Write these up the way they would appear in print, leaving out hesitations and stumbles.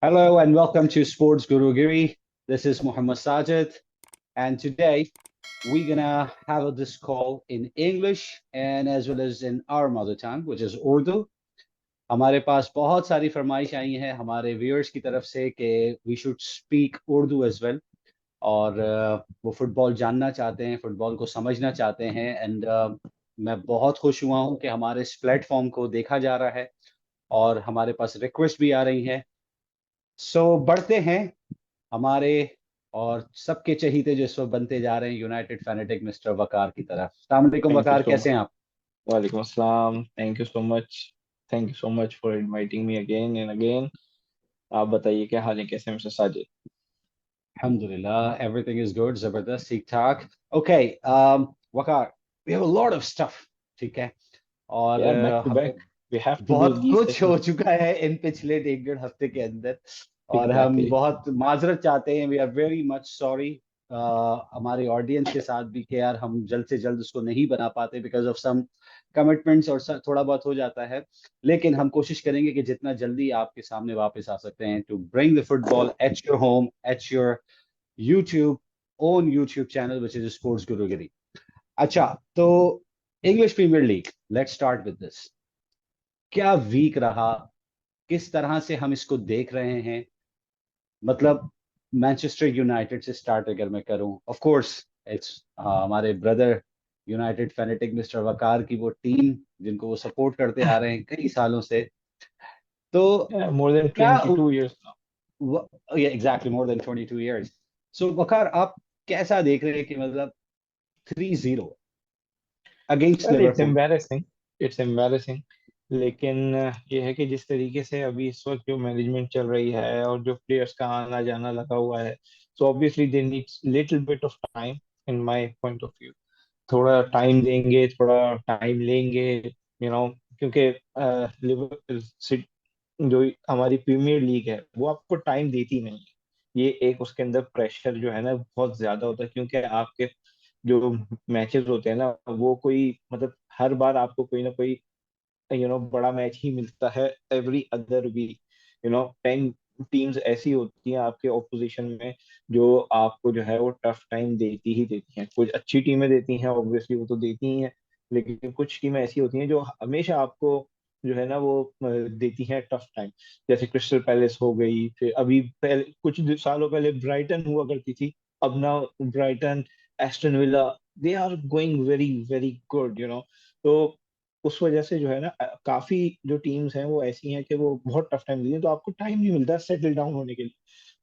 Hello and welcome to Sports Guru Giri. This is Muhammad Sajid, and today we're gonna have this call in English and as well as in our mother tongue, which is Urdu. हमारे पास बहुत सारी फरमाइश आई हैं हमारे viewers की तरफ से कि we should speak Urdu as well और वो फुटबॉल जानना चाहते हैं, फुटबॉल को समझना चाहते हैं एंड मैं बहुत खुश हुआ हूँ कि हमारे इस प्लेटफॉर्म को देखा जा रहा है और हमारे पास रिक्वेस्ट भी आ रही हैं। बढ़ते हैं हमारे और सबके चहीते जो इस वक्त बनते जा रहे हैं यूनाइटेड फैनेटिक मिस्टर वकार की तरफ। अस्सलाम वालेकुम Thank you वकार, so कैसे much. हैं आप? Walaikum Assalam. Thank you so much. Thank you so much for inviting me again and again. आप बताइए क्या हाल है, कैसे हैं मिस्टर साजिद? अल्हम्दुलिल्लाह, एवरीथिंग इज गुड, जबरदस्त, ठीक ठाक। Okay, Waqar, we have a lot of stuff, ठीक है। और Yeah, back to हमें back. We have to do बहुत these कुछ हो sessions. चुका है इन पिछले एक डेढ़ हफ्ते के अंदर और हम Exactly. बहुत माजरत चाहते हैं। We are very much sorry हमारे ऑडियंस के साथ भी कि यार हम जल्द से जल्द उसको नहीं बना पाते बिकॉज ऑफ सम कमिटमेंट्स और थोड़ा बहुत हो जाता है। लेकिन हम कोशिश करेंगे कि जितना जल्दी आपके सामने वापस आ सकते हैं to bring the football at your home, at your YouTube, own YouTube channel which is sports Gurugiri. अच्छा, तो English Premier League, let's start with this. क्या वीक रहा, किस तरह से हम इसको देख रहे हैं? मतलब मैनचेस्टर यूनाइटेड से स्टार्ट अगर मैं करूं, ऑफ कोर्स इट्स हमारे ब्रदर यूनाइटेड फैनेटिक मिस्टर वकार की वो टीम जिनको वो सपोर्ट करते आ रहे हैं कई सालों से। तो Yeah, more than क्या, 22 years now. Exactly more than 22 years. So Waqar, आप कैसा देख रहे हैं कि मतलब 3-0 against Well, it's Liverpool? embarrassing. It's embarrassing. लेकिन ये है कि जिस तरीके से अभी इस वक्त जो मैनेजमेंट चल रही है और जो प्लेयर्स का आना जाना लगा हुआ है, so obviously they needs little bit of time in my point of view. थोड़ा टाइम देंगे, थोड़ा टाइम लेंगे, क्योंकि लिवरपूल जो हमारी प्रीमियर लीग है वो आपको टाइम देती नहीं है। ये एक उसके अंदर प्रेशर जो है ना बहुत ज्यादा होता है, क्योंकि आपके जो मैचेस होते हैं ना वो कोई मतलब हर बार आपको कोई ना कोई बड़ा मैच ही मिलता है एवरी अदर वीक। 10 टीम्स ऐसी होती हैं आपके ऑपोजिशन में जो आपको जो है वो टफ टाइम देती ही देती हैं। कुछ अच्छी टीमें देती हैं, ऑब्वियसली वो तो देती ही हैं, लेकिन कुछ टीमें ऐसी होती हैं जो हमेशा आपको जो है ना वो देती हैं टफ टाइम। जैसे क्रिस्टल पैलेस हो गई, फिर अभी पहले कुछ सालों पहले ब्राइटन हुआ करती थी। अब ना Brighton, Aston Villa, they are going very very good. तो उस वजह से जो है ना काफी जो टीम्स हैं वो ऐसी हैं कि वो बहुत टफ टाइम देती हैं, तो आपको टाइम नहीं मिलता सेटल डाउन होने के लिए।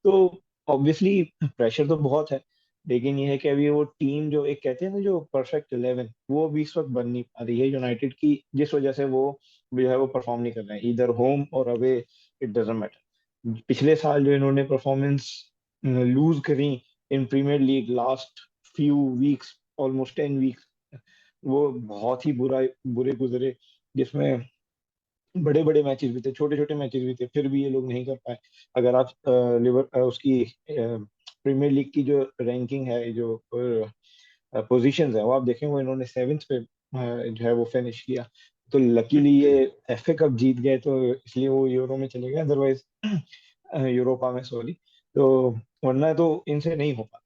तो ऑब्वियसली प्रेशर तो बहुत है, लेकिन ये है कि अभी वो टीम जो एक कहते हैं ना जो परफेक्ट 11 वो अभी इस वक्त बन नहीं पा रही है यूनाइटेड की, जिस वजह से वो जो है वो परफॉर्म नहीं कर रहे हैं इधर होम और अवे। It doesn't matter. पिछले साल जो इन्होंने परफॉर्मेंस लूज करी in Premier League last few weeks, almost 10 weeks, वो बहुत ही बुरे गुजरे, जिसमें बड़े बड़े मैचेस भी थे, छोटे छोटे मैचेस भी थे, फिर भी ये लोग नहीं कर पाए। अगर आप उसकी प्रीमियर लीग की जो रैंकिंग है, जो पोजीशंस है, वो आप देखें, वो इन्होंने 7th पे जो है वो फिनिश किया। तो लकीली ये एफए कप जीत गए, तो इसलिए वो यूरो में चले गए, अदरवाइज यूरोपा में, सॉरी। तो वरना तो इनसे नहीं हो पाता।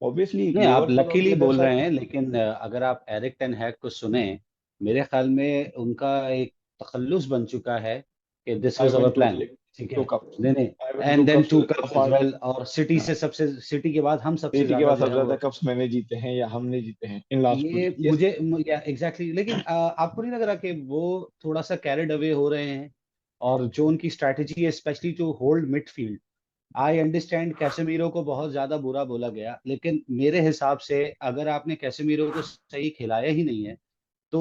ऑब्वियसली नहीं, आप Liverpool on luckily the other बोल रहे साइड। हैं लेकिन अगर आप एरिक टेन हैग को सुने, मेरे ख्याल में उनका एक तखल्लुस बन चुका है कि this I was will our do plan. ठीक टू है, कप्स। नहीं नहीं, I will do and then cups 2 cups as apart. Well, और सिटी से सबसे, सिटी के बाद हम सबसे सिटी के ज्यादा बाद जो सबसे है ज्यादा वो, कप्स मैंने जीते हैं या हमने जीते हैं इन लास्ट 2 ये ईयर। यस। मुझे एग्जैक्टली लेकिन आपको नहीं लग रहा कि वो थोड़ा सा कैरिड अवे हो रहे हैं? और जो उनकी स्ट्रैटेजी है specially to hold midfield, I understand Casemiro को बहुत ज्यादा बुरा बोला गया, लेकिन मेरे हिसाब से अगर आपने कैसेमीरो को सही खिलाया ही नहीं है तो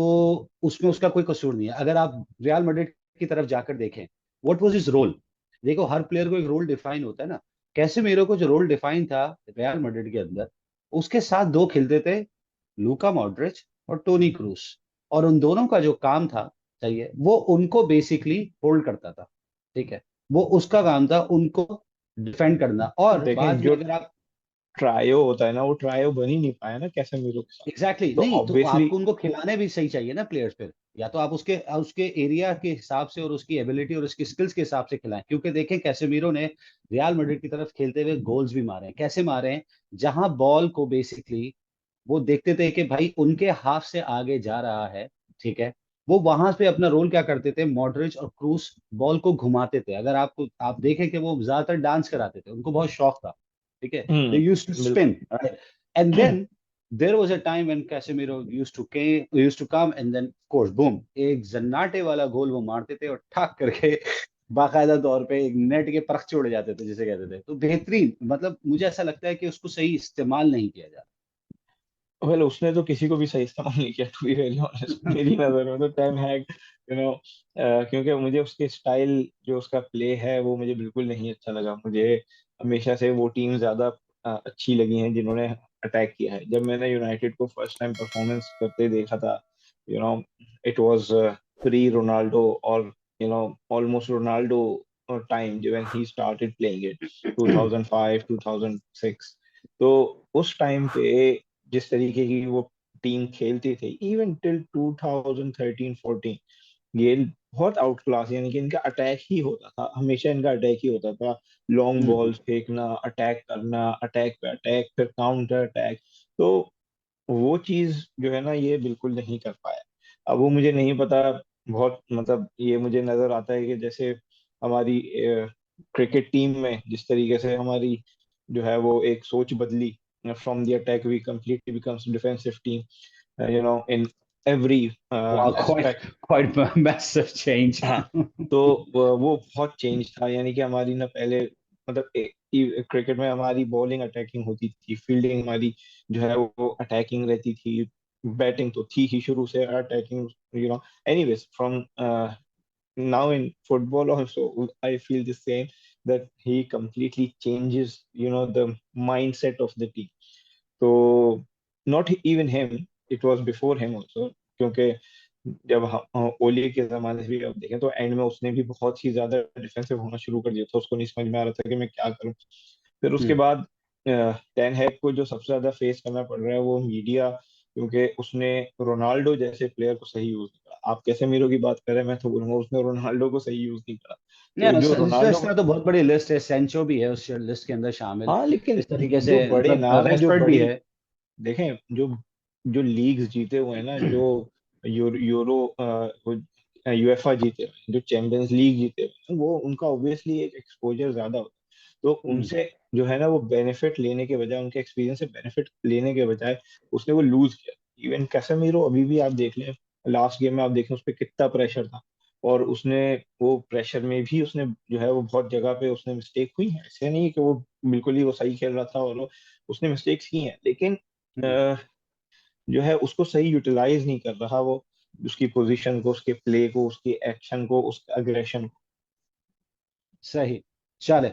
उसमें उसका कोई कसूर नहीं है। अगर आप रियल मैड्रिड की तरफ जाकर देखें, व्हाट वाज हिज रोल? देखो, हर प्लेयर को एक रोल डिफाइन होता है ना। कैसेमीरो को जो रोल डिफाइन था रियल मैड्रिड के अंदर, उसके साथ दो खिलते थे, लूका मॉड्रिच और टोनी क्रूस, और उन दोनों का जो काम था, सही है, वो उनको बेसिकली होल्ड करता था। ठीक है, वो उसका काम था उनको डिफेंड करना, और देखें बाद में जो अगर आप, ट्रायो होता है ना, वो ट्रायो बन ही नहीं पाया ना कैसेमीरो के साथ। एग्जैक्टली तो नहीं तो ऑब्वियसली आपको उनको खिलाने भी सही चाहिए ना प्लेयर्स फिर। या तो आप उसके उसके एरिया के हिसाब से और उसकी एबिलिटी और उसकी स्किल्स के हिसाब से खिलाएं, क्योंकि देखें कैसेमीरो ने रियल मैड्रिड की तरफ खेलते हुए गोल्स भी मारे हैं। कैसे मारे हैं? जहां बॉल को बेसिकली वो देखते थे कि भाई उनके हाफ से आगे जा रहा है, ठीक है, वो वहां पे अपना रोल क्या करते थे, मॉडरिच और क्रूस बॉल को घुमाते थे। अगर आपको आप देखें कि वो ज्यादातर डांस कराते थे, उनको बहुत शौक था, ठीक है, दे यूज्ड टू बिल्कुल। Spin, and then there was a time when Casemiro used to come and then of course boom, एक जन्नाटे वाला गोल वो मारते थे और ठाक करके बाकायदा तौर पे एक नेट के परख छोड़ जाते थे जिसे कहते थे। तो बेहतरीन, मतलब मुझे ऐसा लगता है कि उसको सही इस्तेमाल नहीं किया जा वेल उसने तो किसी को भी सही इस्तेमाल नहीं किया, टू बी वेरी ऑनेस्ट। मेरी रहा। नजर में तो टेन हैग, यू नो, क्योंकि मुझे उसके स्टाइल, जो उसका प्ले है, वो मुझे बिल्कुल नहीं अच्छा लगा। मुझे हमेशा से वो टीम ज्यादा अच्छी लगी हैं जिन्होंने अटैक किया है। जब मैंने यूनाइटेड को फर्स्ट टाइम परफॉर्मेंस करते देखा था, you know, it was pre Ronaldo, और you know, almost Ronaldo time when he started playing it, 2005 2006। तो उस टाइम पे जिस तरीके की वो टीम खेलती थी, इवन टिल 2013-14, ये बहुत आउट क्लास, यानी कि इनका अटैक ही होता था, हमेशा इनका अटैक ही होता था। लॉन्ग हम्म, बॉल्स फेंकना, अटैक करना, अटैक पे अटैक, फिर काउंटर अटैक। तो वो चीज जो है ना, ये बिल्कुल नहीं कर पाया। अब वो मुझे नहीं पता, बहुत मतलब ये मुझे नजर आता है कि जैसे हमारी क्रिकेट टीम में जिस तरीके से हमारी जो है वो एक सोच बदली, from the attack we completely becomes defensive team, you know, in every wow, aspect. quite massive change. हाँ, तो वो बहुत चेंज था, यानी कि हमारी ना पहले, मतलब क्रिकेट में हमारी बॉलिंग अटैकिंग होती थी, फील्डिंग हमारी जो है वो अटैकिंग रहती थी, बैटिंग तो थी ही शुरू से attacking, you know. Anyways, from now in football also I feel the same, that he completely changes, you know, the mindset of the team. So not even him, it was before him also, क्योंकि जब हम ओली के जमाने से भी अब देखें तो एंड में उसने भी बहुत ही ज्यादा डिफेंसिव होना शुरू कर दिया था, उसको नहीं समझ में आ रहा था कि मैं क्या करूं। फिर उसके हम्म, बाद टेन हैग को जो सबसे ज्यादा फेस करना पड़ रहा है वो मीडिया, क्योंकि उसने रोनाल्डो जैसे प्लेयर को सही यूज नहीं करा। आप कैसे मीरो की बात कर रहे हैं, मैं तो बोलूंगा उसने रोनाल्डो को सही यूज नहीं करा। तो नहीं, जो रोनाल्डो, इसमें तो बहुत बड़ी लिस्ट है, सेंचो भी है उस लिस्ट के अंदर शामिल, हाँ, लेकिन इस तरीके जो से बड़े मतलब नाम है, जो रेशफोर्ड भी बड़ी, है। देखें, जो जो लीग्स जीते हुए हैं ना, जो यूरो यूएफा जीते हुए हैं, जो चैंपियंस लीग जीते हुए हैं, वो उनका ऑब्वियसली एक एक्सपोजर ज्यादा होता है। तो हम्म, उनसे जो है ना वो बेनिफिट लेने के बजाय, उनके एक्सपीरियंस से बेनिफिट लेने के बजाय उसने वो लूज किया। इवन कैसेमीरो अभी भी आप देख लें, लास्ट गेम में आप देखें उस पर कितना प्रेशर था, और उसने वो प्रेशर में भी उसने जो है वो बहुत जगह पे उसने मिस्टेक हुई है, ऐसे नहीं है कि वो बिल्कुल ही वो सही खेल रहा था, और उसने मिस्टेक्स की हैं, लेकिन हम्म, जो है उसको सही यूटिलाइज नहीं कर रहा वो, उसकी पोजीशन को, उसके प्ले को, उसकी एक्शन को, उसके अग्रेशन को। सही। चले,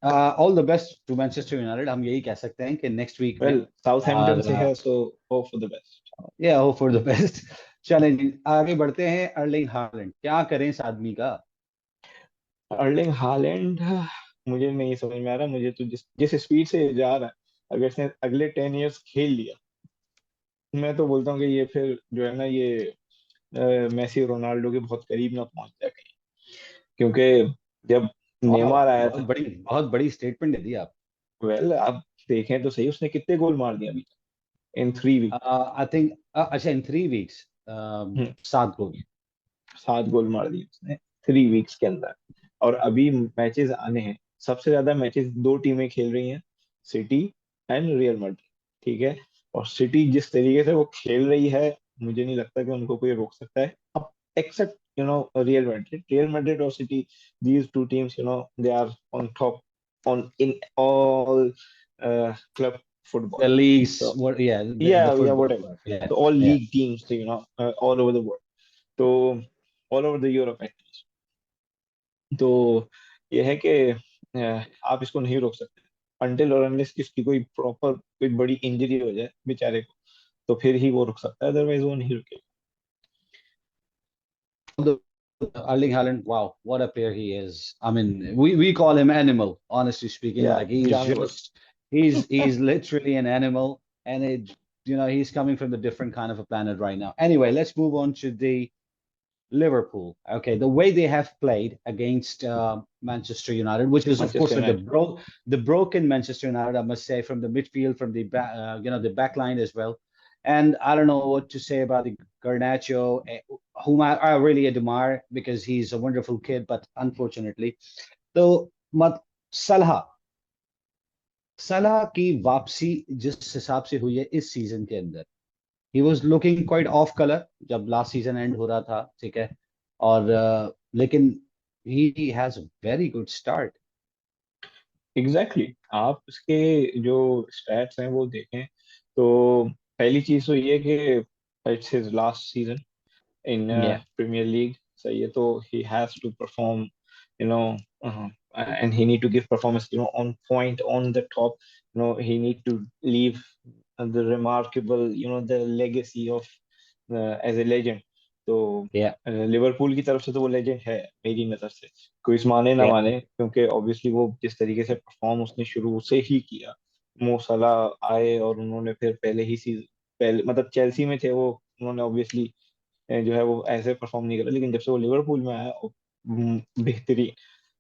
all the best to Manchester United, हम यही कह सकते हैं कि नेक्स्ट वीक में। वेल साउथहैम्पटन और से है, so hope for the best. Yeah hope for the best. चलें जी, आगे बढ़ते हैं। अर्लिंग हालैंड, क्या करें इस आदमी का? अर्लिंग हालैंड, मुझे नहीं समझ में आ रहा। मुझे तो जिस जिस स्पीड से ये जा रहा है, अगर इसने अगले 10 इयर्स खेल लिया, मैं तो बोलता हूँ कि ये फिर जो है ना, ये मेसी रोनाल्डो के बहुत करीब ना पहुंच जाए कहीं। क्योंकि जब वाह, नेमार आया था, बहुत बड़ी स्टेटमेंट दे दी आप। वेल आप देखें तो सही, उसने कितने गोल मार दिए अभी तक इन 3 वीक। आई थिंक, अच्छा, इन 3 वीक्स 7 गोल। 7 गोल मार दिए उसने 3 वीक्स के अंदर। और अभी मैचेस आने हैं, सबसे ज्यादा मैचेस दो टीमें खेल रही हैं, सिटी एंड रियल मैड्रिड, ठीक है। और सिटी जिस तरीके से वो खेल रही है, मुझे नहीं लगता कि उनको कोई रोक सकता है, अब एक्सेप्ट रियल मैड्रिड और City, these two teams, you know, they are on top, on in all club football. The leagues, तो what? Yeah, the या football व्हाटएवर, club. Yeah, तो all yeah. League teams, you know, all over the world, तो all over the Europe at least. तो ये है कि आप इसको नहीं रोक सकते अनटिल और अनलेस कि इसकी कोई प्रॉपर कोई बड़ी इंजरी हो जाए बेचारे को, तो फिर ही वो रुक सकता है, अदरवाइज वो नहीं रुकेगा। The Erling Haaland, wow, what a player he is. I mean, we call him animal, honestly speaking. या Like he's जानवर। just he's literally an animal, and he's coming from the different kind of a planet right now. Anyway, let's move on to the Liverpool. Okay, the way they have played against Manchester United, which is of course Manchester like United. the broken Manchester United, I must say, from the midfield, from the the back line as well. And I don't know what to say about the Garnacho, whom I really admire because he's a wonderful kid, but unfortunately, तो मत सलाह सलाह की वापसी जिस हिसाब से हुई है इस सीजन के अंदर, he was looking quite of colour जब लास्ट सीजन एंड हो रहा था, ठीक है, और लेकिन he has very good start. Exactly exactly. आप इसके जो स्टैट्स हैं वो देखें तो पहली चीज तो ये कि it's his last season in yeah premier league. सही है, तो he has to perform, you know, and he need to give performance, you know, on point, on the top. You know, he need to leave the remarkable, you know, the legacy of as a legend. तो या Liverpool की तरफ से तो वो legend है मेरी नजर से, कोई इस माने ना या माने, क्योंकि ऑब्वियसली वो जिस तरीके से परफॉर्म उसने शुरू से ही किया. मो सलाह आए और उन्होंने फिर पहले ही सीजन, पहले मतलब चेल्सी में थे वो, उन्होंने ऑब्वियसली जो है वो ऐसे परफॉर्म नहीं करा, लेकिन जब से वो लिवरपूल में आया बेहतरीन.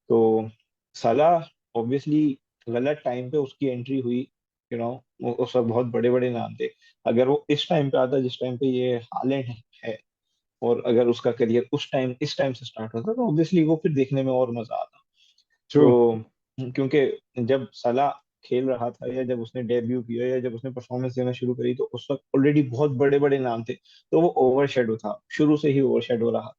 तो सलाह ऑब्वियसली गलत टाइम पे उसकी एंट्री हुई, यू नो, उस वक्त बहुत बड़े बड़े नाम थे. अगर वो इस टाइम पे आता जिस टाइम पे ये हालैंड है, और अगर उसका करियर उस टाइम इस टाइम से स्टार्ट होता तो ऑब्वियसली वो फिर देखने में और मजा आता. ट्रू. तो क्योंकि जब सलाह खेल रहा था, या जब उसने डेब्यू किया, या जब उसने परफॉर्मेंस देना शुरू करी, तो उस वक्त ऑलरेडी बहुत बड़े बड़े नाम थे, तो वो ओवरशैडो था, शुरू से ही ओवरशैडो रहा.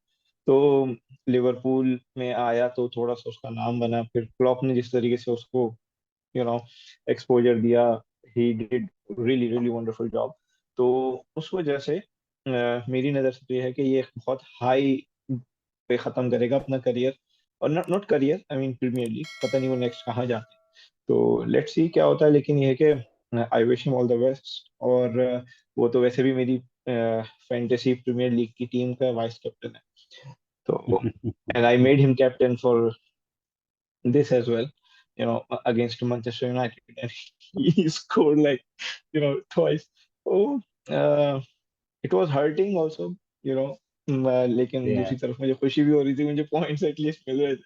तो लिवरपूल में आया तो थोड़ा सा उसका नाम बना, फिर क्लॉप ने जिस तरीके से उसको, यू नो, एक्सपोजर दिया, he did really really wonderful job. तो उस वजह से मेरी नज़र से तो ये है कि ये बहुत हाई पे खत्म करेगा अपना करियर, और not not career, I mean premier league, पता नहीं वो नेक्स्ट कहाँ जाते हैं. तो लेट्स सी क्या होता है, लेकिन ये है कि I wish him all the best. और वो तो वैसे भी मेरी फैंटेसी प्रीमियर लीग की टीम का वाइस कैप्टन है. तो and I made him captain for this as well, you know, against Manchester United, and he scored like, you know, twice. Oh, it was hurting also, you know. लेकिन या दूसरी तरफ मुझे खुशी भी हो रही थी, मुझे पॉइंट्स एटलीस्ट मिल रहे थे.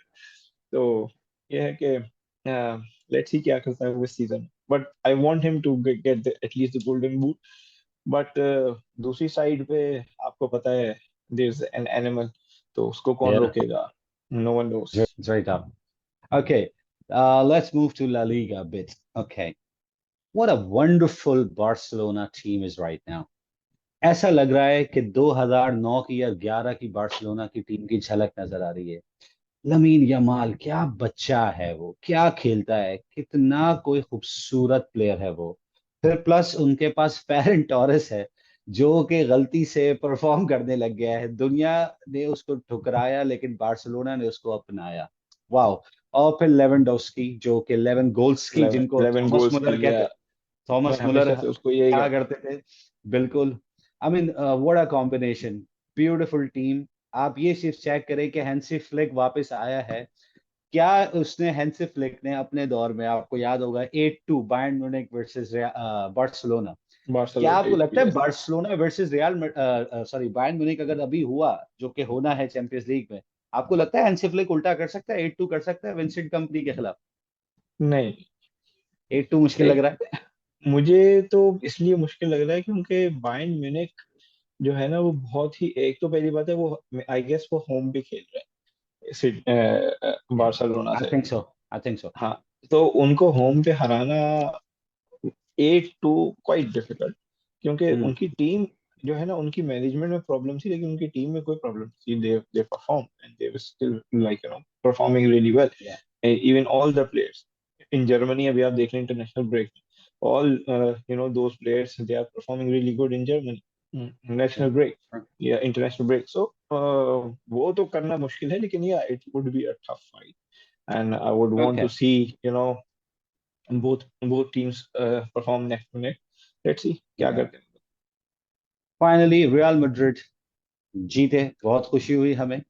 तो ये है कि लेट्स सी क्या करता है इस season, but I want him to get at least the golden boot. But दूसरी साइड पे आपको पता है देयर इज एन एनिमल, तो उसको कौन या रोकेगा? No one knows. it's very tough. Okay, let's move to La Liga a bit. Okay, what a wonderful Barcelona team is right now. ऐसा लग रहा है कि 2009 की या 11 की बार्सिलोना की टीम की झलक नजर आ रही है. लमीन यमाल क्या बच्चा है, वो क्या खेलता है, कितना कोई खूबसूरत प्लेयर है वो. फिर प्लस उनके पास फेरन टोरेस है जो कि गलती से परफॉर्म करने लग गया है. दुनिया ने उसको ठुकराया लेकिन बार्सिलोना ने उसको अपनाया. वाह. और फिर लेवेंडोस्की जो कि 11 गोल्स की, 11 जिनको 11 थॉमस गोल्स मुलर की है. कहते, मैं थॉमस मुलर हमेशा से उसको यही क्या कहता करते थे. बिल्कुल. I mean what a combination, beautiful team. आप ये सिर्फ चेक करें कि हैंसी फ्लिक वापस आया है. क्या उसने, हैंसी फ्लिक ने अपने दौर में, आपको याद होगा 8-2 बायर्न म्यूनिख वर्सेस बार्सिलोना, हूँ. क्या बार्सिलोना आपको लगता है yes. Barcelona versus real, sorry Bayern Munich अगर अभी हुआ, जो कि होना है चैंपियंस लीग में, आपको लगता है हैंसी फ्लिक उल्टा कर सकता है, 8-2 कर सकता है विंसेंट कंपनी के खिलाफ? नहीं, 8-2 मुश्किल लग एक रहा है. मुझे तो इसलिए मुश्किल लग रहा है क्योंकि बायर्न म्यूनिख जो है ना, वो बहुत ही, एक तो पहली बात है वो, आई गेस वो होम पे खेल रहे हैं बार्सिलोना आई से. Think so. I think so. हाँ, तो उनको होम पे हराना 8-2 क्वाइट डिफिकल्ट, क्योंकि हम्म. उनकी टीम जो है ना, उनकी मैनेजमेंट में प्रॉब्लम थी, लेकिन उनकी टीम में कोई प्रॉब्लम थी. They perform and they were still like, you know, performing really well. या even all the players in Germany, अभी आप देख लें international break, all those players, they are performing really good in Germany. National break, yeah, international break. So वो तो करना मुश्किल है, लेकिन yeah, it would be a tough fight, and I would want okay. to see, you know, both teams perform neck to neck. Let's see क्या करते हैं. Finally real Madrid जीते, बहुत खुशी हुई हमें.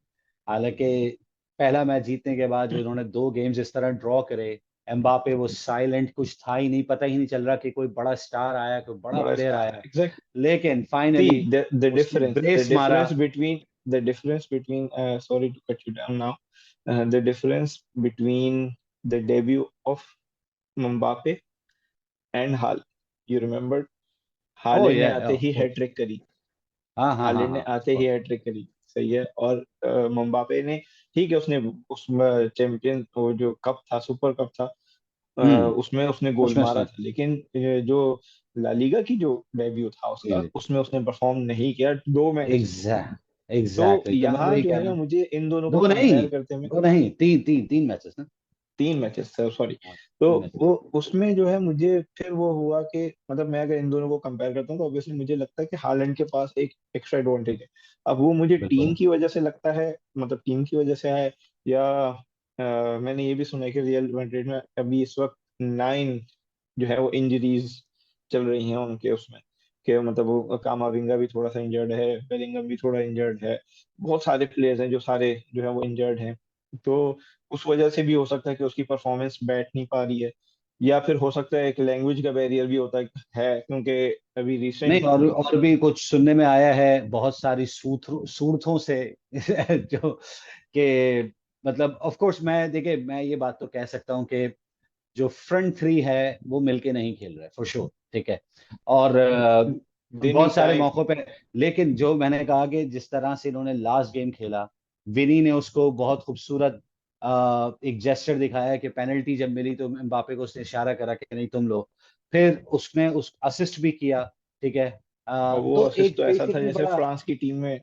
हालांकि पहला मैच जीतने के बाद जो इन्होंने दो गेम्स इस तरह ड्रॉ करे, एम्बापे वो साइलेंट, कुछ था ही नहीं, पता ही नहीं चल रहा कि कोई बड़ा स्टार आया, कोई बड़ा बड़ा प्लेयर स्टार आया. है, exactly. लेकिन See फाइनली the उसने difference, the ब्रेस मारा. difference between the difference between sorry to cut you down now, the difference between the debut of Mbappe and hall, you remember oh Holland ने या आते ही of course. Hat trick करी, हाँ हाँ हाँ Holland ने हाँ आते of ही course। हैट्रिक करी, सही है। और मम्बापे ने, ठीक है, उसने उसमें चैंपियन, वो जो कप था, सुपर कप था, हम्म। उसमें उसने गोल उसमें मारा उसने था, लेकिन जो ला लीगा की जो डेब्यू था उसका, उसमें उसने परफॉर्म नहीं किया 2 मैच में। तो एग्जैक्टली, तो मैं यहाँ वही जो कह है रहा ना, हूँ। मुझे इन दोनों को दो नहीं, कंपेयर करते हुए, दो नहीं, तीन तीन तीन मैचेस ना। 3 मैचेस सर, सॉरी। हाँ, तो 3 मैचेस। वो उसमें जो है, मुझे फिर वो हुआ कि मतलब मैं अगर इन दोनों को कंपेयर करता हूँ तो ऑब्वियसली मुझे लगता है कि हालैंड के पास एक एक्स्ट्रा एडवांटेज है। अब वो मुझे टीम बिल्कुल। की वजह से लगता है, मतलब टीम की वजह से है, या मैंने ये भी सुना है कि रियल मैड्रिड में अभी इस वक्त 9 जो है वो इंजरीज चल रही हैं उनके उसमें, कि मतलब वो कामाविंगा भी थोड़ा सा इंजर्ड है, बेलिंगम भी थोड़ा इंजर्ड है, बहुत सारे प्लेयर्स हैं जो सारे जो है वो इंजर्ड हैं। तो उस वजह से भी हो सकता है कि उसकी परफॉर्मेंस बैठ नहीं पा रही है, या फिर हो सकता है एक लैंग्वेज का बैरियर भी होता है, क्योंकि अभी नहीं, रिसेंटली और भी कुछ सुनने में आया है बहुत सारी सूरतों से जो कि मतलब ऑफ कोर्स मैं देखिए, मैं ये बात तो कह सकता हूँ कि जो फ्रंट थ्री है वो मिलके नहीं खेल रहे फॉर श्योर, ठीक है। और दे बहुत नीड सारे टाइम। मौकों पे, लेकिन जो मैंने कहा कि जिस तरह से इन्होंने लास्ट गेम खेला, विनी ने उसको बहुत खूबसूरत एक जेस्चर दिखाया कि पेनल्टी जब मिली तो एम्बापे को उसने इशारा करा कि नहीं तुम लो, फिर उसने उस असिस्ट भी किया, ठीक है। और वो तो असिस्ट एक तो ऐसा था बेसिकली जैसे बड़ा फ्रांस की टीम में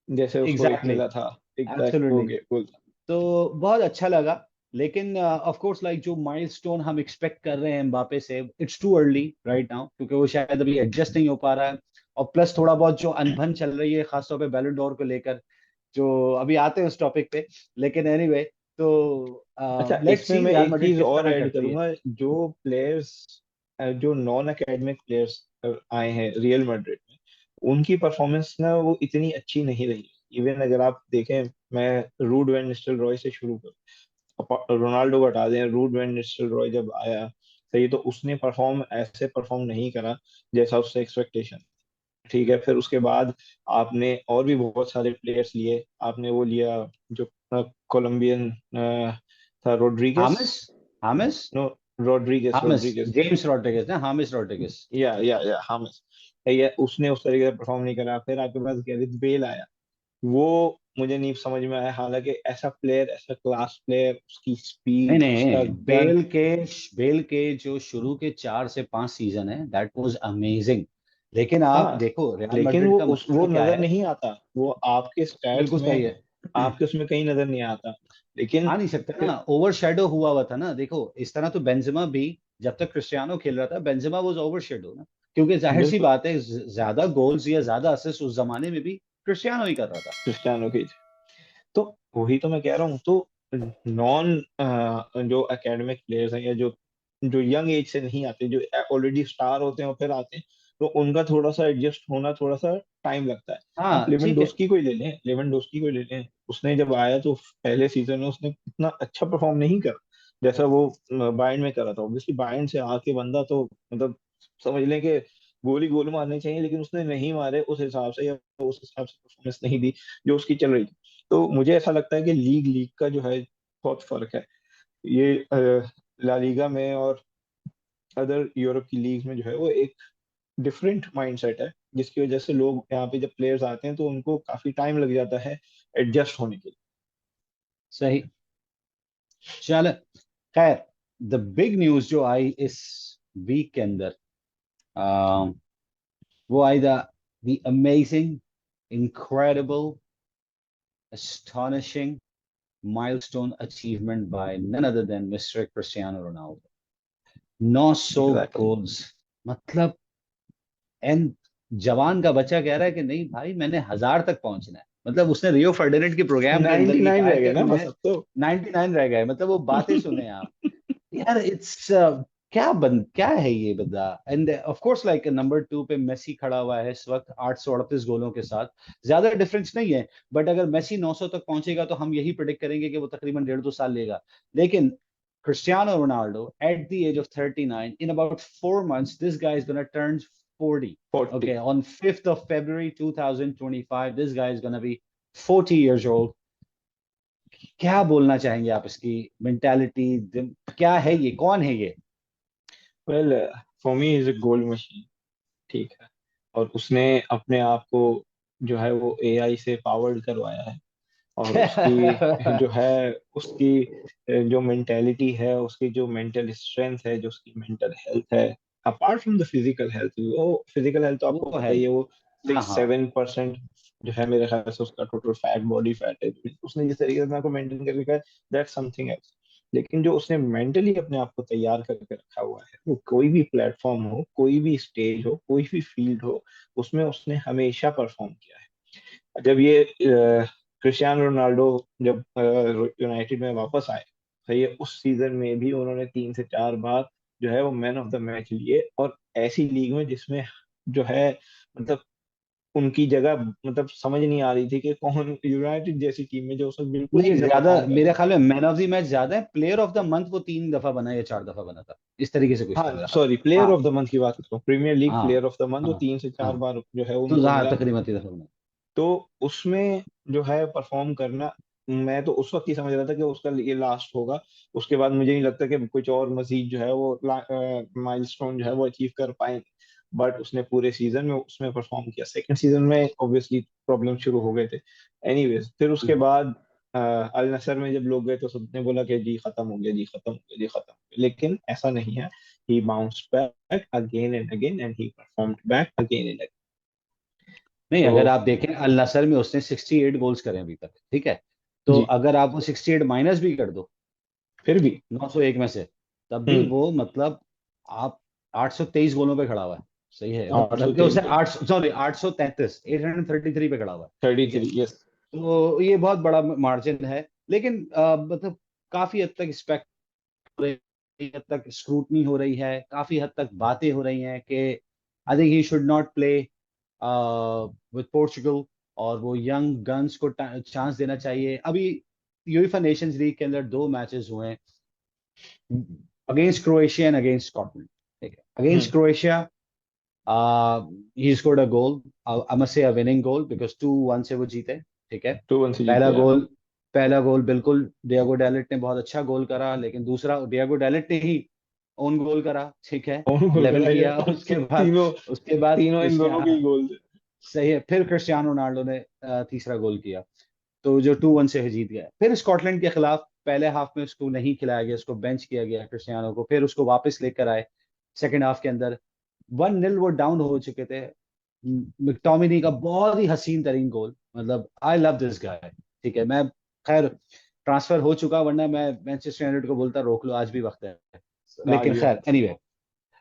जैसे उसको एक एग्जैक्टली, मिला था, एक वो एब्सोल्युटली। गोल था। तो बहुत अच्छा लगा। लेकिन ऑफ कोर्स लाइक जो माइलस्टोन हम एक्सपेक्ट कर रहे हैं एम्बापे से, it's too early right now, क्योंकि वो शायद अभी एडजस्ट नहीं हो पा रहा है। और प्लस थोड़ा बहुत जो अनबन चल रही है खासतौर पे बैलन डोर को लेकर, जो अभी आते हैं उस टॉपिक पे। लेकिन एनीवे, तो अच्छा, लेट्स इसमें सी मैं रियल एक मैड्रिड चीज किस और तरह ऐड करती है। करूंगा, जो प्लेयर्स, जो नॉन एकेडमिक प्लेयर्स आए हैं रियल मैड्रिड में, उनकी परफॉर्मेंस ना वो इतनी अच्छी नहीं रही। इवन अगर आप देखें, मैं रूड वैन निस्टेलरॉय से शुरू करूँ, रोनाल्डो को हटा दें, रूड वैन निस्टेलरॉय जब आया, सही, तो उसने परफॉर्म नहीं करा जैसा उससे एक्सपेक्टेशन, ठीक है। फिर उसके बाद आपने और भी बहुत सारे प्लेयर्स लिए, आपने वो लिया जो कोलंबियन था, Rodriguez, James, James, no, Rodriguez, James, Rodriguez, James Rodriguez ना, हामिस रॉड्रिगेज। या हामिस, ये उसने उस तरीके से परफॉर्म नहीं करा। फिर आपके पास गैरेथ बेल आया, वो मुझे नहीं समझ में आया, हालांकि ऐसा प्लेयर, ऐसा क्लास प्लेयर, उसकी नहीं स्पीड, उसका नहीं, गन। बेल के जो शुरू के 4 से 5 सीजन है, दैट वाज अमेजिंग। लेकिन आप हाँ, देखो रियल लेकिन मैड्रिड वो का वो मसला क्या नजर है। नहीं आता, वो आपके स्टैट्स बिल्कुल सही में, है। आपके उसमें कहीं नजर नहीं आता, लेकिन आ नहीं सकता ना, फिर ओवरशैडो हुआ था ना। देखो इस तरह तो बेंजेमा भी, जब तक क्रिस्टियानो खेल रहा था बेंजेमा वाज ओवरशैडो ना, क्योंकि जाहिर सी बिल्कुल बात है ज्यादा गोल्स या ज्यादा असिस्ट उस जमाने में भी क्रिस्टियानो ही कर रहा था। क्रिस्टियानो की। तो वही तो मैं कह रहा हूँ, तो नॉन जो एकेडमिक प्लेयर्स हैं, या जो जो यंग एज से नहीं आते, जो ऑलरेडी स्टार होते हैं और फिर आते हैं, तो उनका थोड़ा सा एडजस्ट होना थोड़ा सा टाइम लगता है। आप हाँ ठीक है। लेवेंडोस्की को ही ले लें, लेवेंडोस्की को ही ले लें, उसने जब आया तो पहले सीजन में उसने इतना अच्छा परफॉर्म नहीं करा जैसा वो बायर्न में करा था। ऑब्वियसली बायर्न से आके बंदा तो मतलब समझ लें कि गोल ही गोल मारने चाहिए, लेकिन उसने नहीं मारे उस हिसाब से, या उस हिसाब से परफॉर्मेंस नहीं दी जो उसकी चल रही थी। तो मुझे ऐसा लगता है कि लीग लीग का जो है बहुत फर्क है। ये ला लीगा में और अदर यूरोप की लीग में जो है वो एक डिफरेंट माइंडसेट है, जिसकी वजह से लोग यहाँ पे जब प्लेयर्स आते हैं तो उनको काफी टाइम लग जाता है एडजस्ट होने के लिए। सही। चल, खैर, द बिग न्यूज जो आई इस वीक के अंदर, अ, वो I the amazing, incredible, astonishing milestone achievement by none other than Mr. Cristiano Ronaldo. 900 exactly, goals, मतलब एन जवान का बच्चा कह रहा है कि नहीं भाई मैंने 1000 तक पहुंचना है। मतलब उसने रियो फर्डिनेंड के प्रोग्राम के अंदर ये 99 कहा है रह कि गए ना मैं बस अब तो। 99 रह गए। मतलब वो बातें सुने आप यार, इट्स क्या है ये बंदा। End of course like number 2 पे मेसी खड़ा हुआ है इस वक्त 838 गोलों के साथ। ज्यादा डिफरेंस नहीं है, बट अगर मेसी 900 तक पहुंचेगा तो हम यही प्रिडिक्ट करेंगे कि वो तकरीबन 1.5-2 साल लेगा। लेकिन Cristiano Ronaldo at the age of 39, in about 4 months, this guy is going to turn 40. 40। Okay, on 5th of February 2025, this guy is going to be 40 years old. क्या बोलना चाहेंगे आप इसकी मेंटालिटी, क्या है ये, कौन है ये? Well, for me is a gold machine, ठीक है। और उसने अपने आप को जो है वो एआई से पावर्ड करवाया है। और उसकी जो है उसकी जो मेंटेलिटी है, उसकी जो मेंटल स्ट्रेंथ है, जो उसकी मेंटल हेल्थ है, apart from the physical health, वो फिजिकल हेल्थ तो वो आपको तो पता है ही ही। है, वो हाँ सिक्स हाँ। सेवन परसेंट जो है मेरे ख्याल से उसका टोटल फैट, बॉडी फैट है। उसने जिस तरीके से अपने आप को मेंटेन कर रखा है, दैट्स समथिंग एल्स। लेकिन जो उसने मेंटली अपने आप को तैयार करके रखा हुआ है, वो कोई भी प्लेटफॉर्म हो, कोई भी स्टेज हो, कोई भी फील्ड हो, उसमें उसने हमेशा परफॉर्म किया है। जब ये क्रिस्टियानो रोनाल्डो जब यूनाइटेड में वापस आए, तो ये उस सीजन में भी उन्होंने 3 से 4 बार जो है वो मैन ऑफ द मैच लिए, और ऐसी लीग में जिसमें जो है मतलब उनकी जगह मतलब समझ नहीं आ रही थी कि कौन, यूनाइटेड जैसी टीम में जो उस वक्त बिल्कुल ही नहीं, जगह ज्यादा खाली मेरे पड़ी ख्याल थी। में मैन ऑफ द मैच ज्यादा है, प्लेयर ऑफ द मंथ वो 3 दफा बना या 4 दफा बना था, इस तरीके से कुछ था हाँ मेरा ख्याल। सॉरी, प्लेयर हाँ ऑफ द मंथ की बात कर रहा हूँ, प्रीमियर लीग हाँ प्लेयर ऑफ द मंथ, वो हाँ 3 से 4 बार जो है तो उनको हाँ मिला। तकरीबन 3 दफा बना। तो उसमें जो है परफॉर्म करना, मैं तो उस वक्त ही समझ रहा था कि उसका ये लास्ट होगा। उसके बाद मुझे नहीं लगता कि कुछ और मजीद जो है वो माइलस्टोन जो है वो अचीव कर पाएंगे। बट उसने पूरे सीजन में उसमें परफॉर्म किया। सेकंड सीजन में ऑब्वियसली प्रॉब्लम शुरू हो गए थे। एनीवेज, फिर उसके बाद अल नसर में जब लोग गए तो सबने बोला कि जी खत्म हो गया, जी खत्म हो गया, जी खत्म हो गया, लेकिन ऐसा नहीं है। He bounced back again and again and he performed back again and again. नहीं, तो अगर आप देखें अल नसर में उसने 68 गोल्स करे अभी तक, ठीक है? तो जी, अगर आप वो 68 माइनस भी कर दो फिर भी 901 में से, तब भी हम्म वो मतलब आप 823 गोलों पे खड़ा हुआ है। सही है, आठ सौ मतलब कि तेईस उसने गोल 833, 833 पे खड़ा हुआ है। थर्टी ठीक है, थ्री यस। तो ये बहुत बड़ा मार्जिन है। लेकिन मतलब काफी हद तक एक्सपेक्ट हो रही, हद तक स्क्रूटनी हो रही है, काफी हद तक बातें हो रही हैं कि I think he should not play with Portugal, और वो यंग गन्स को चांस देना चाहिए। अभी यूएफए नेशंस लीग के अंदर 2 मैचेस हुए हैं, against Croatia and against Scotland. ठीक है, against hmm Croatia he scored a goal, I must say a winning goal, because 2-1 से वो जीते। ठीक है, 2-1 से जीते पहला हैं। गोल पहला गोल बिल्कुल डियागो डैलेट ने बहुत अच्छा गोल करा, लेकिन दूसरा डियागो डैलेट ने ही ओन गोल करा। ठीक है, कौन गोल लेवल कराया किया। जाए, तीनों उसके बाद तीनों इन दोनों के क्रिस्टियानो, ही गोल थे। सही है, फिर क्रिस्टियानो रोनाल्डो ने तीसरा गोल किया, तो जो 2-1 से जीत गया। फिर स्कॉटलैंड के खिलाफ पहले हाफ में उसको नहीं खिलाया गया, उसको बेंच किया गया क्रिस्टियानो को, फिर उसको वापस लेकर आए सेकंड हाफ के अंदर। 1-0 वो डाउन हो चुके थे। मिकटोमिनी का बहुत ही हसीन तरीन गोल, मतलब आई लव दिस गाय। ठीक है, मैं खैर ट्रांसफर हो चुका, वरना मैं मैनचेस्टर यूनाइटेड को बोलता रोक लो, आज भी वक्त है। लेकिन आगे खैर एनीवे,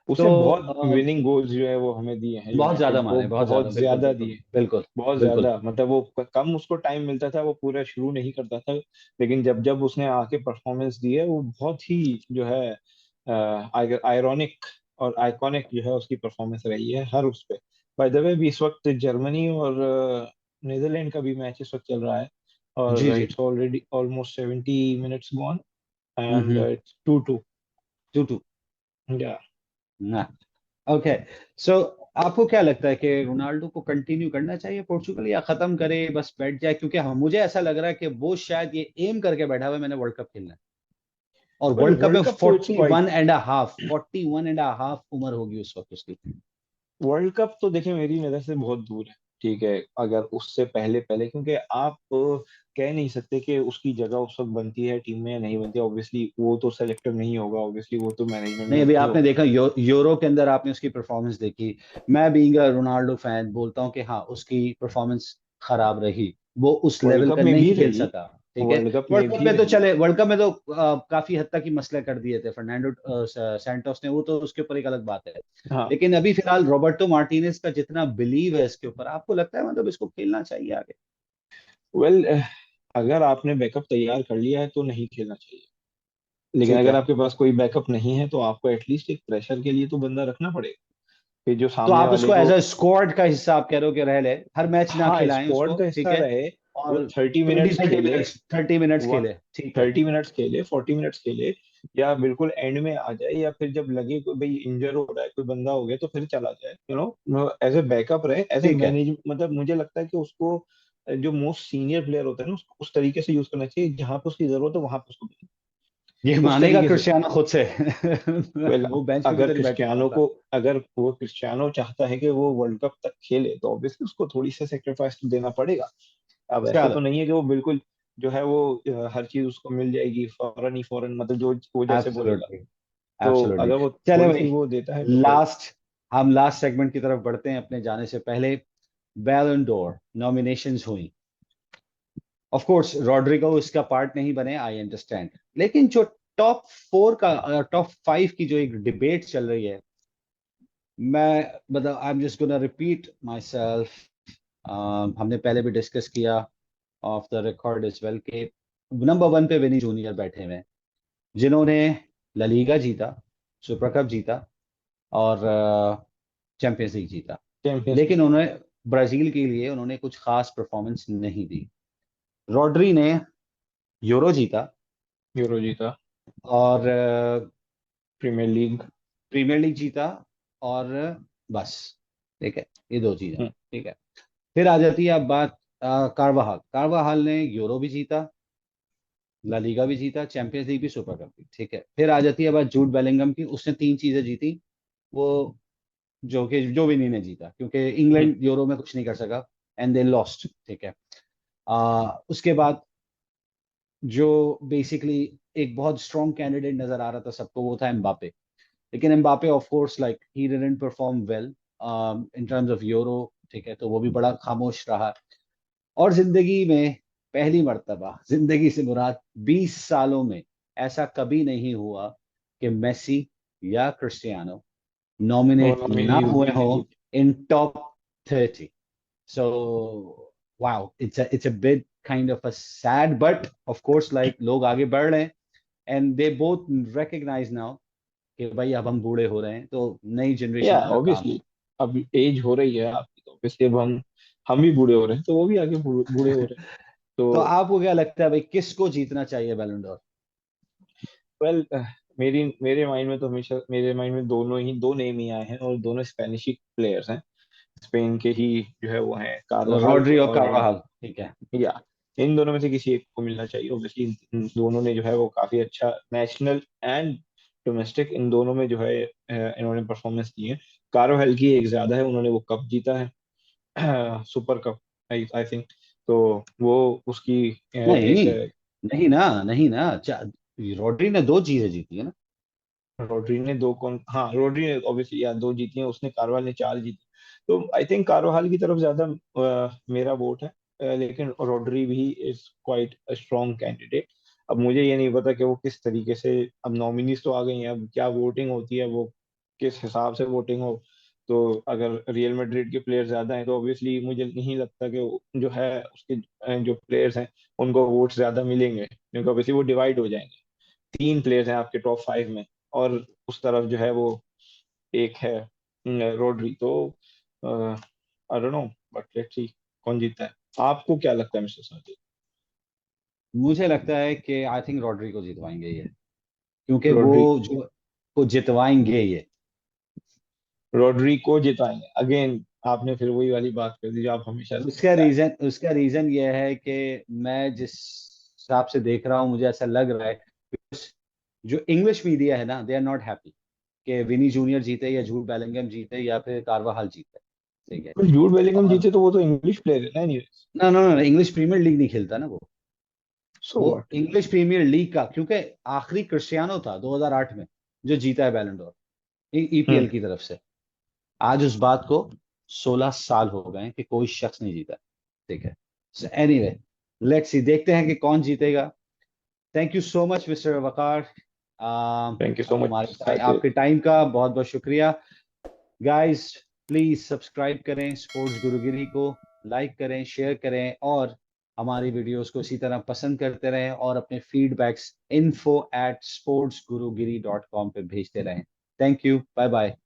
उसने तो बहुत विनिंग गोल्स जो है वो हमें दिए हैं, बहुत ज्यादा यूनाइटेड को माने, बहुत ज्यादा, बहुत बिल्कुल ज्यादा बिल्कुल दिए। बिल्कुल बहुत बिल्कुल। ज्यादा, मतलब वो कम उसको टाइम मिलता था, वो पूरा शुरू नहीं करता था। लेकिन जब जब उसने आके परफॉर्मेंस दी है, वो बहुत ही जो है आयरॉनिक और आइकॉनिक जो है उसकी परफॉर्मेंस रही है हर उस पे। बाय द वे, भी इस वक्त जर्मनी और नीदरलैंड का भी मैच इस वक्त चल रहा है, जी और जी। It's already almost 70 minutes gone and it's 2-2। 2-2 या ना। ओके, सो आपको क्या लगता है कि रोनाल्डो को कंटिन्यू करना चाहिए पोर्चुगल, या खत्म करे बस बैठ जाए? क्योंकि हम, मुझे ऐसा लग रहा है कि वो शायद ये एम करके बैठा हुआ है, मैंने वर्ल्ड कप खेलना है। और वेल, वर्ल्ड कप में वर्ल्ड कप तो इट्स क्वाइट 41.5 उम्र होगी उस वक्त उसकी। वर्ल्ड कप तो देखिए मेरी नज़र से बहुत दूर है। ठीक है, अगर उससे पहले पहले, क्योंकि आप कह नहीं सकते कि उसकी जगह उस वक्त बनती है टीम में या नहीं बनती। ऑब्वियसली वो तो सेलेक्टर नहीं होगा, ऑब्वियसली वो तो मैनेजमेंट में नहीं, अभी नहीं आपने होगा। देखा यूरो के अंदर आपने उसकी परफॉर्मेंस देखी। मैं बीइंग अ रोनाल्डो फैन बोलता हूँ कि हाँ, उसकी परफॉर्मेंस खराब रही, वो उस वर्ल्ड लेवल कप का में भी नहीं खेल रही, सका। ठीक है, वर्ल्ड कप वर्ल्ड में कप भी में तो रही। चले, वर्ल्ड कप में तो काफी हद तक ही मसले कर दिए थे फर्नांडो सैंटोस ने, वो तो उसके ऊपर एक अलग बात है। हाँ, लेकिन अभी फिलहाल रॉबर्टो मार्टिनेज का जितना बिलीव है इसके ऊपर, आपको लगता है मतलब इसको खेलना चाहिए आगे? वेल, अगर आपने बैकअप तैयार कर लिया है तो नहीं खेलना चाहिए। लेकिन ठीक अगर है, आपके पास कोई बैकअप नहीं है तो आपको एटलीस्ट एक प्रेशर के लिए तो बंदा रखना पड़ेगा, कि जो तो सामने आप वाले उसको एज को। अ स्क्वाड का हिस्सा आप कह रहे हो कि रह ले, हर मैच ना हाँ, खिलाएं स्क्वाड उसको, का ठीक हिस्सा है? रहे, वो और 30 मिनट्स 20 30 खेले, मिनट्स 30 मिनट्स वन खेले, ठीक है। 30 मिनट्स खेले, 40 मिनट्स खेले, या बिल्कुल एंड में आ जाए, या फिर जब लगे कोई भाई इंजर हो रहा है, कोई बंदा हो गया, तो फिर चला जाए, एज ए बैकअप रहे, एज ए ठीक है, मैनेज। मतलब मुझे लगता है कि उसको जो मोस्ट सीनियर प्लेयर होता है ना उस तरीके से यूज करना चाहिए, जहां पे उसकी जरूरत है वहां पे उसको देना। ये उस मानेगा तरीके से। क्रिस्टियानो खुद से। वेल, वो बेंच पे भी अगर तो नहीं बैठने वाला क्रिस्टियानो था। को अगर वो क्रिस्टियानो चाहता है कि वो वर्ल्ड कप तक खेले, तो ऑब्वियसली उसको थोड़ी सा सेक्रीफाइस तो देना पड़ेगा। अब ऐसा चलो, तो नहीं है कि वो बिल्कुल जो है वो हर चीज उसको मिल जाएगी फौरन ही फौरन, मतलब जो वो जैसे बोलेगा। एब्सोल्युटली, तो एब्सोल्युटली। अगर वो चले थोड़ी भाई, सी वो देता है तो फिर। लास्ट हम लास्ट सेगमेंट की तरफ बढ़ते हैं अपने जाने से पहले। बैलन डोर नॉमिनेशंस हुई। ऑफ कोर्स रॉड्रिगो इसका पार्ट नहीं बने, आई अंडरस्टैंड, लेकिन जो टॉप 4 का, टॉप 5 की जो एक डिबेट चल रही है, मैं मतलब I am just gonna repeat my self. हमने पहले भी डिस्कस किया of the record is well के नंबर 1 पे विनी जूनियर बैठे हुए हैं, जिन्होंने ला लीगा जीता, सुपर कप जीता और चैंपियंस लीग जीता। चैंपियंस लीग लेकिन जीत। उन्होंने ब्राजील के लिए उन्होंने कुछ खास परफॉर्मेंस नहीं दी। रॉड्री ने यूरो जीता यूरो जीता। और प्रीमियर लीग। प्रीमियर लीग जीता और बस, ठीक है, ये दो चीजें, ठीक है। फिर आ जाती है अब बात कार्वाहाल। कार्वाहाल ने यूरो भी जीता, ला लीगा भी जीता, चैंपियंस लीग भी, सुपर कप भी, ठीक है। फिर आ जाती है बात जूड बेलिंगम की, उसने 3 चीजें जीती, वो जो कि जो विनी ने जीता, क्योंकि इंग्लैंड यूरो में कुछ नहीं कर सका एंड दे लॉस्ट, ठीक है। उसके बाद जो बेसिकली एक बहुत स्ट्रॉन्ग कैंडिडेट नजर आ रहा था सबको, वो था एम्बापे। लेकिन Mbappe of course like he didn't perform well in terms of euro, ठीक है, तो वो भी बड़ा खामोश रहा। और जिंदगी में पहली मर्तबा, जिंदगी से मुराद 20 सालों में, ऐसा कभी नहीं हुआ कि मेसी या क्रिस्टियानो वो नॉमिनेट ना नॉमिनीज हुए हो नहीं। इन top 30. So wow, it's a bit kind of a sad, but of course like लोग आगे बढ़ रहे हैं and they both recognize now कि भाई अब हम बूढ़े हो रहे हैं, तो नई या जनरेशन का काम है। ऑब्वियसली, अब एज हो रही है आपकी, तो ऑब्वियसली अब हम भी बूढ़े हो रहे हैं, तो वो भी आगे बूढ़े हो रहे हैं। तो तो आपको क्या लगता है भाई, किसको जीतना चाहिए बैलन डोर? वेल, मेरे माइंड में तो हमेशा मेरे माइंड में दो नेम ही आए हैं, और दोनों स्पेनिश प्लेयर्स हैं। स्पेन के ही जो है वो हैं, कार्वाहाल रॉड्री और और कार्वाहाल, ठीक है। या इन दोनों में से किसी एक को मिलना चाहिए ऑब्वियसली। इन दोनों ने जो है वो काफी अच्छा नेशनल एंड डोमेस्टिक, इन दोनों में जो है इन्होंने परफॉर्मेंस दी है। कार्वाहाल की एक ज्यादा है, उन्होंने वो कप जीता है, सुपर कप, आई थिंक। तो वो उसकी नहीं, एक नहीं ना, नहीं ना, रॉड्री ने 2 चीजें जीती है ना। रोड्री ने दो कौन, हाँ रोड्री ने ऑब्वियसली या दो जीती हैं, उसने कार्वाल ने चार जीती। तो आई थिंक कार्वाहाल की तरफ ज्यादा मेरा वोट है। लेकिन रोड्री भी इज क्वाइट स्ट्रॉन्ग कैंडिडेट। अब मुझे ये नहीं पता कि वो किस तरीके से, अब नॉमिनीज तो आ गई हैं, अब क्या वोटिंग होती है वो किस हिसाब से वोटिंग हो। तो अगर रियल मैड्रिड के प्लेयर ज्यादा हैं तो ऑब्वियसली मुझे नहीं लगता कि जो है उसके जो प्लेयर्स हैं उनको वोट ज्यादा मिलेंगे, क्योंकि ऑब्वियसली वो डिवाइड हो जाएंगे। 3 प्लेयर्स हैं आपके टॉप 5 में, और उस तरफ जो है वो एक है रोड्री। तो I don't know, but let's see कौन जीतता है। आपको क्या लगता है मिस्टर साथी? मुझे लगता है कि आई थिंक रॉड्री को जितवाएंगे ये, क्योंकि वो रोड्री जो को जितवाएंगे ये। रोड्री को जिताएंगे अगेन? आपने फिर वही वाली बात कर दी जो आप हमेशा से उसका करता है। रीजन उसका रीजन ये है कि मैं जिस हिसाब से देख रहा हूँ, मुझे ऐसा लग रहा है, जो इंग्लिश मीडिया है ना, दे आर नॉट हैप्पी कि विनी जूनियर जीते या जूड बेलिंगम जीते या फिर कार्वाहाल जीते, ठीक है। पर जूड बेलिंगम और जीते तो वो तो इंग्लिश प्लेयर है ना, एनीवेज। ना ना ना, इंग्लिश प्रीमियर लीग नहीं खेलता ना वो। सो वो व्हाट। इंग्लिश प्रीमियर लीग का, क्योंकि आखिरी क्रिस्टियानो था 2008 में जो जीता है बैलन डोर ईपीएल हम्म। की तरफ से। आज उस बात को 16 साल हो गए कि कोई शख्स नहीं जीता, ठीक है। सो एनीवे, लेट्स सी, देखते हैं कि कौन जीतेगा। Thank you so much mister Waqar, thank you so हमारे मच। आपके टाइम का बहुत बहुत शुक्रिया। गाइस, प्लीज सब्सक्राइब करें स्पोर्ट्स गुरुगिरी को, लाइक करें, शेयर करें, और हमारी वीडियोस को इसी तरह पसंद करते रहें, और अपने फीडबैक्स info@sportsgurugiri.com पे भेजते रहें। Thank you, bye bye.